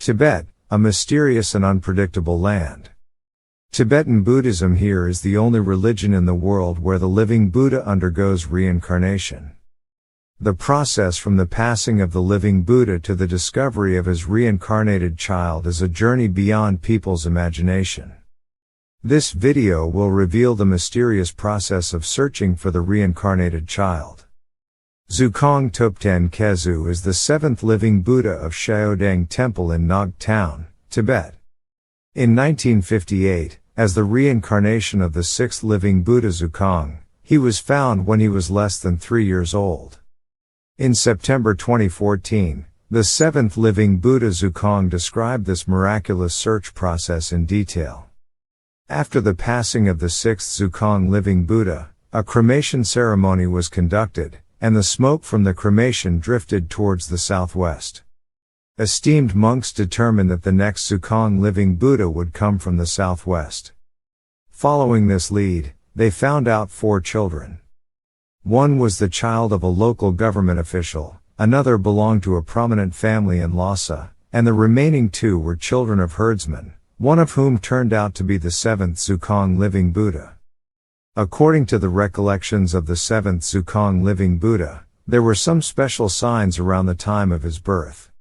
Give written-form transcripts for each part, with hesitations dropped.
Tibet, a mysterious and unpredictable land. Tibetan Buddhism here is the only religion in the world where the living Buddha undergoes reincarnation. The process from the passing of the living Buddha to the discovery of his reincarnated child is a journey beyond people's imagination. This video will reveal the mysterious process of searching for the reincarnated child. Dzukang Topten Kezu is the seventh living Buddha of Shaodeng Temple in Nog Town, Tibet. In 1958, as the reincarnation of the sixth living Buddha Dzukang, he was found when he was less than 3 years old. In September 2014, the seventh living Buddha Dzukang described this miraculous search process in detail. After the passing of the sixth Dzukang living Buddha, a cremation ceremony was conducted, and the smoke from the cremation drifted towards the southwest. Esteemed monks determined that the next Dzukang living Buddha would come from the southwest. Following this lead, they found out 4 children. One was the child of a local government official, another belonged to a prominent family in Lhasa, and the remaining 2 were children of herdsmen, one of whom turned out to be the seventh Dzukang living Buddha. According to the recollections of the seventh Dzukang living Buddha, there were some special signs around the time of his birth.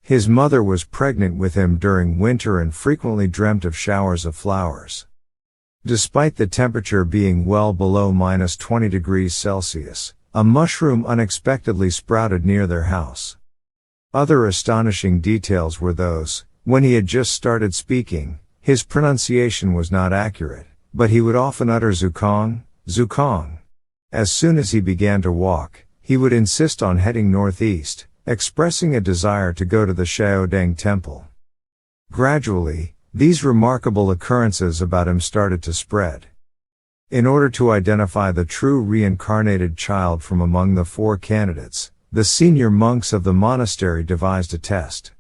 His mother was pregnant with him during winter and frequently dreamt of showers of flowers. Despite the temperature being well below -20 degrees Celsius, a mushroom unexpectedly sprouted near their house. Other astonishing details were those, when he had just started speaking, his pronunciation was not accurate, but he would often utter Dzukang, Dzukang. As soon as he began to walk, he would insist on heading northeast, expressing a desire to go to the Shaodeng Temple. Gradually, these remarkable occurrences about him started to spread. In order to identify the true reincarnated child from among the 4 candidates, the senior monks of the monastery devised a test.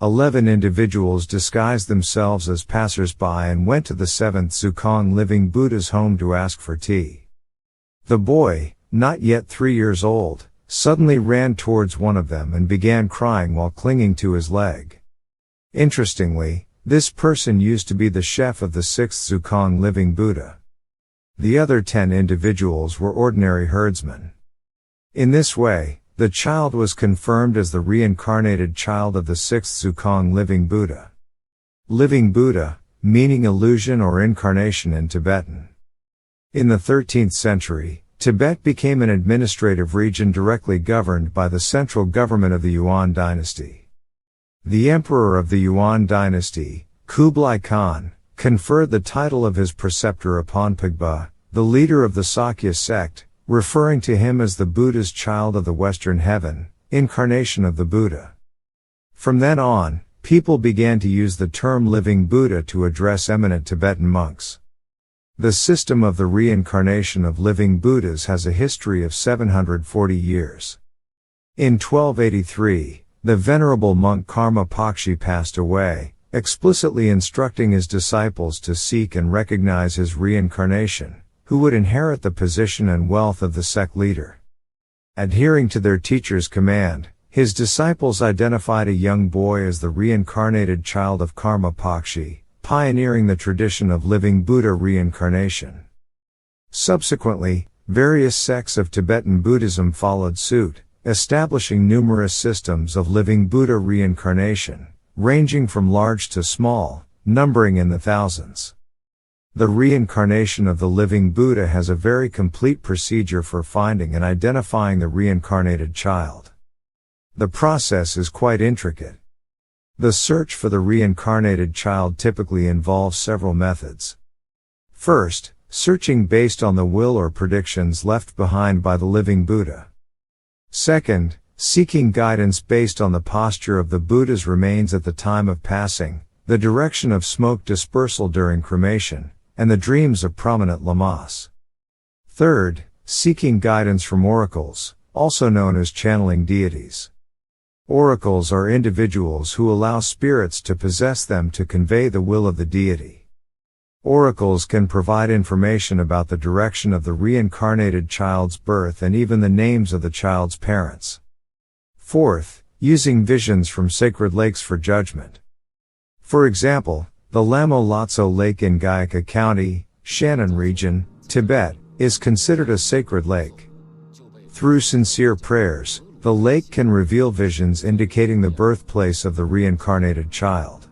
11 individuals disguised themselves as passers-by and went to the seventh Dzukang living Buddha's home to ask for tea. The boy, not yet 3 years old, suddenly ran towards one of them and began crying while clinging to his leg. Interestingly, this person used to be the chef of the sixth Dzukang living Buddha. The other 10 individuals were ordinary herdsmen. In this way, the child was confirmed as the reincarnated child of the sixth Dzukang living Buddha. Living Buddha, meaning illusion or incarnation in Tibetan. In the 13th century, Tibet became an administrative region directly governed by the central government of the Yuan dynasty. The emperor of the Yuan dynasty, Kublai Khan, conferred the title of his preceptor upon Pagba, the leader of the Sakya sect, referring to him as the Buddha's child of the Western Heaven, incarnation of the Buddha. From then on, people began to use the term living Buddha to address eminent Tibetan monks. The system of the reincarnation of living Buddhas has a history of 740 years. In 1283, the venerable monk Karma Pakshi passed away, explicitly instructing his disciples to seek and recognize his reincarnation, who would inherit the position and wealth of the sect leader. Adhering to their teacher's command, his disciples identified a young boy as the reincarnated child of Karma Pakshi, pioneering the tradition of living Buddha reincarnation. Subsequently, various sects of Tibetan Buddhism followed suit, establishing numerous systems of living Buddha reincarnation, ranging from large to small, numbering in the thousands. The reincarnation of the living Buddha has a very complete procedure for finding and identifying the reincarnated child. The process is quite intricate. The search for the reincarnated child typically involves several methods. First, searching based on the will or predictions left behind by the living Buddha. Second, seeking guidance based on the posture of the Buddha's remains at the time of passing, the direction of smoke dispersal during cremation, and the dreams of prominent lamas. Third, seeking guidance from oracles, also known as channeling deities. Oracles are individuals who allow spirits to possess them to convey the will of the deity. Oracles can provide information about the direction of the reincarnated child's birth and even the names of the child's parents. Fourth, using visions from sacred lakes for judgment. For example, the Lamo Lotso Lake in Gyeonggi County, Shannon Region, Tibet, is considered a sacred lake. Through sincere prayers, the lake can reveal visions indicating the birthplace of the reincarnated child.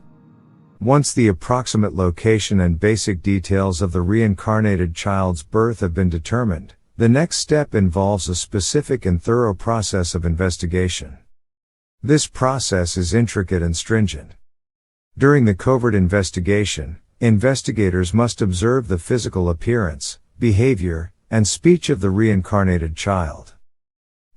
Once the approximate location and basic details of the reincarnated child's birth have been determined, the next step involves a specific and thorough process of investigation. This process is intricate and stringent. During the covert investigation, investigators must observe the physical appearance, behavior, and speech of the reincarnated child.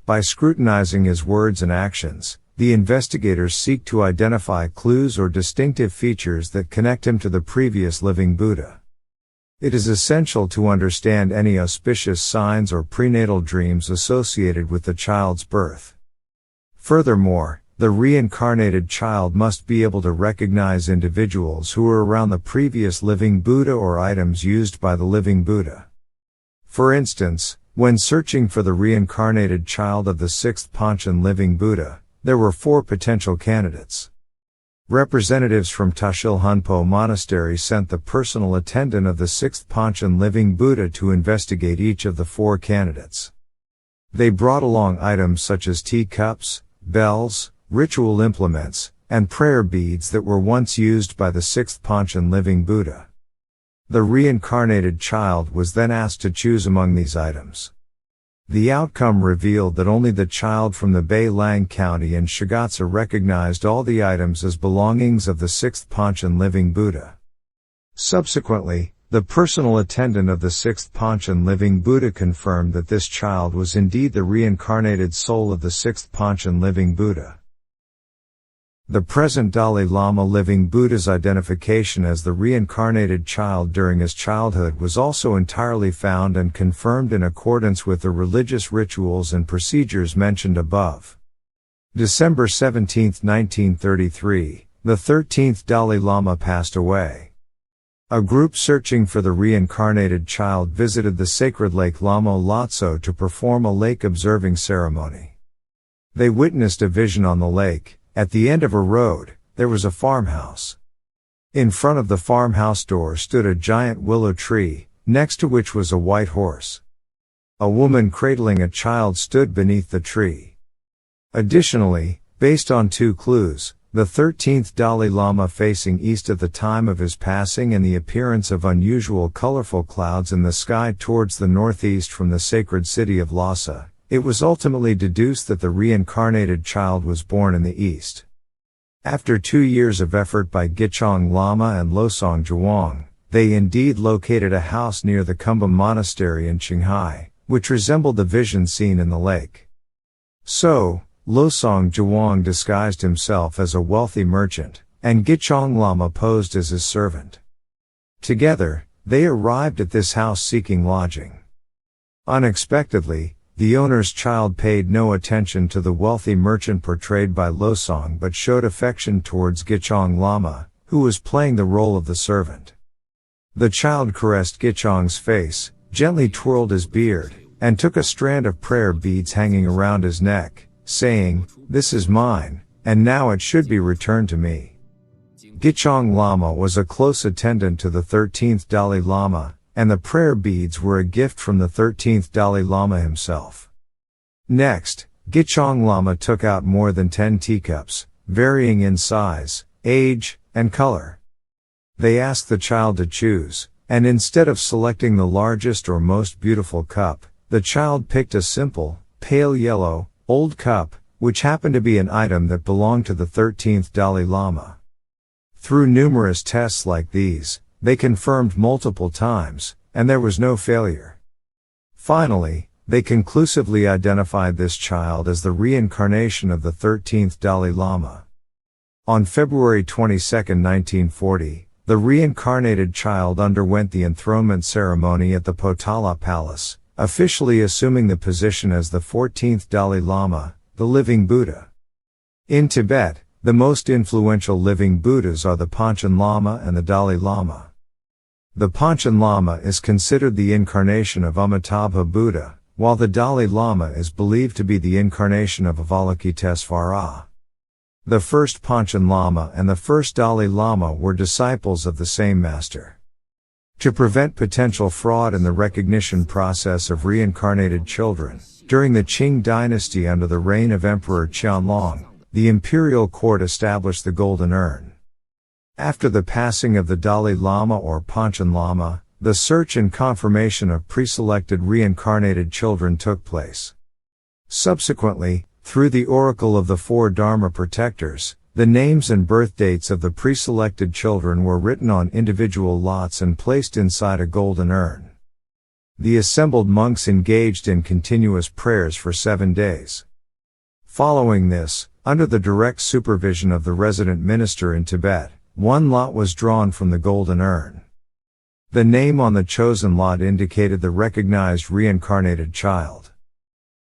By scrutinizing his words and actions, the investigators seek to identify clues or distinctive features that connect him to the previous living Buddha. It is essential to understand any auspicious signs or prenatal dreams associated with the child's birth. Furthermore, the reincarnated child must be able to recognize individuals who were around the previous living Buddha or items used by the living Buddha. For instance, when searching for the reincarnated child of the sixth Panchen living Buddha, there were 4 potential candidates. Representatives from Tashil Hunpo Monastery sent the personal attendant of the sixth Panchen living Buddha to investigate each of the 4 candidates. They brought along items such as teacups, bells, ritual implements, and prayer beads that were once used by the sixth Panchen living Buddha. The reincarnated child was then asked to choose among these items. The outcome revealed that only the child from the Beilang County and Shigatse recognized all the items as belongings of the sixth Panchen living Buddha. Subsequently, the personal attendant of the sixth Panchen living Buddha confirmed that this child was indeed the reincarnated soul of the sixth Panchen living Buddha. The present Dalai Lama living Buddha's identification as the reincarnated child during his childhood was also entirely found and confirmed in accordance with the religious rituals and procedures mentioned above. December 17, 1933, the 13th Dalai Lama passed away. A group searching for the reincarnated child visited the sacred lake Lamo Lotso to perform a lake observing ceremony. They witnessed a vision on the lake. At the end of a road, there was a farmhouse. In front of the farmhouse door stood a giant willow tree, next to which was a white horse. A woman cradling a child stood beneath the tree. Additionally, based on 2 clues, the 13th Dalai Lama facing east at the time of his passing and the appearance of unusual colorful clouds in the sky towards the northeast from the sacred city of Lhasa, it was ultimately deduced that the reincarnated child was born in the east. After 2 years of effort by Gichong Lama and Losong Zhuang, they indeed located a house near the Kumbum Monastery in Qinghai, which resembled the vision seen in the lake. So, Losong Zhuang disguised himself as a wealthy merchant, and Gichong Lama posed as his servant. Together, they arrived at this house seeking lodging. Unexpectedly, the owner's child paid no attention to the wealthy merchant portrayed by Losong but showed affection towards Gichong Lama, who was playing the role of the servant. The child caressed Gichong's face, gently twirled his beard, and took a strand of prayer beads hanging around his neck, saying, "This is mine, and now it should be returned to me." Gichong Lama was a close attendant to the 13th Dalai Lama, and the prayer beads were a gift from the 13th Dalai Lama himself. Next, Gichong Lama took out more than 10 teacups, varying in size, age, and color. They asked the child to choose, and instead of selecting the largest or most beautiful cup, the child picked a simple, pale yellow, old cup, which happened to be an item that belonged to the 13th Dalai Lama. Through numerous tests like these, they confirmed multiple times, and there was no failure. Finally, they conclusively identified this child as the reincarnation of the 13th Dalai Lama. On February 22, 1940, the reincarnated child underwent the enthronement ceremony at the Potala Palace, officially assuming the position as the 14th Dalai Lama, the living Buddha. In Tibet, the most influential living Buddhas are the Panchen Lama and the Dalai Lama. The Panchen Lama is considered the incarnation of Amitabha Buddha, while the Dalai Lama is believed to be the incarnation of Avalokitesvara. The first Panchen Lama and the first Dalai Lama were disciples of the same master. To prevent potential fraud in the recognition process of reincarnated children, during the Qing dynasty under the reign of Emperor Qianlong, the imperial court established the golden urn. After the passing of the Dalai Lama or Panchen Lama, the search and confirmation of preselected reincarnated children took place. Subsequently, through the oracle of the four Dharma protectors, the names and birth dates of the preselected children were written on individual lots and placed inside a golden urn. The assembled monks engaged in continuous prayers for 7 days. Following this, under the direct supervision of the resident minister in Tibet, one lot was drawn from the golden urn. The name on the chosen lot indicated the recognized reincarnated child.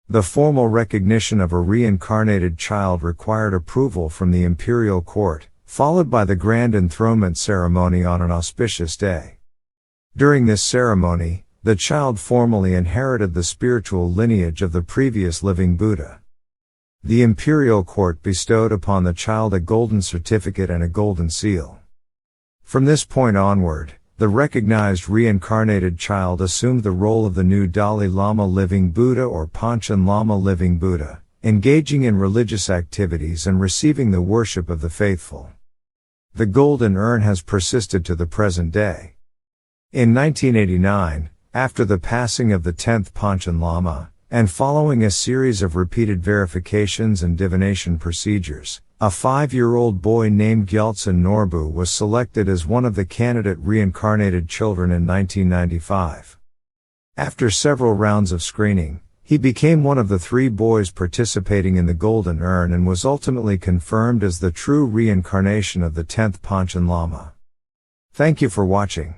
The formal recognition of a reincarnated child required approval from the imperial court, followed by the grand enthronement ceremony on an auspicious day. During this ceremony, the child formally inherited the spiritual lineage of the previous living Buddha. The imperial court bestowed upon the child a golden certificate and a golden seal. From this point onward, the recognized reincarnated child assumed the role of the new Dalai Lama living Buddha or Panchen Lama living Buddha, engaging in religious activities and receiving the worship of the faithful. The golden urn has persisted to the present day. In 1989, after the passing of the 10th Panchen Lama, and following a series of repeated verifications and divination procedures, a 5-year-old boy named Gyaltsen Norbu was selected as one of the candidate reincarnated children in 1995. After several rounds of screening, he became one of the 3 boys participating in the golden urn and was ultimately confirmed as the true reincarnation of the 10th Panchen Lama. Thank you for watching.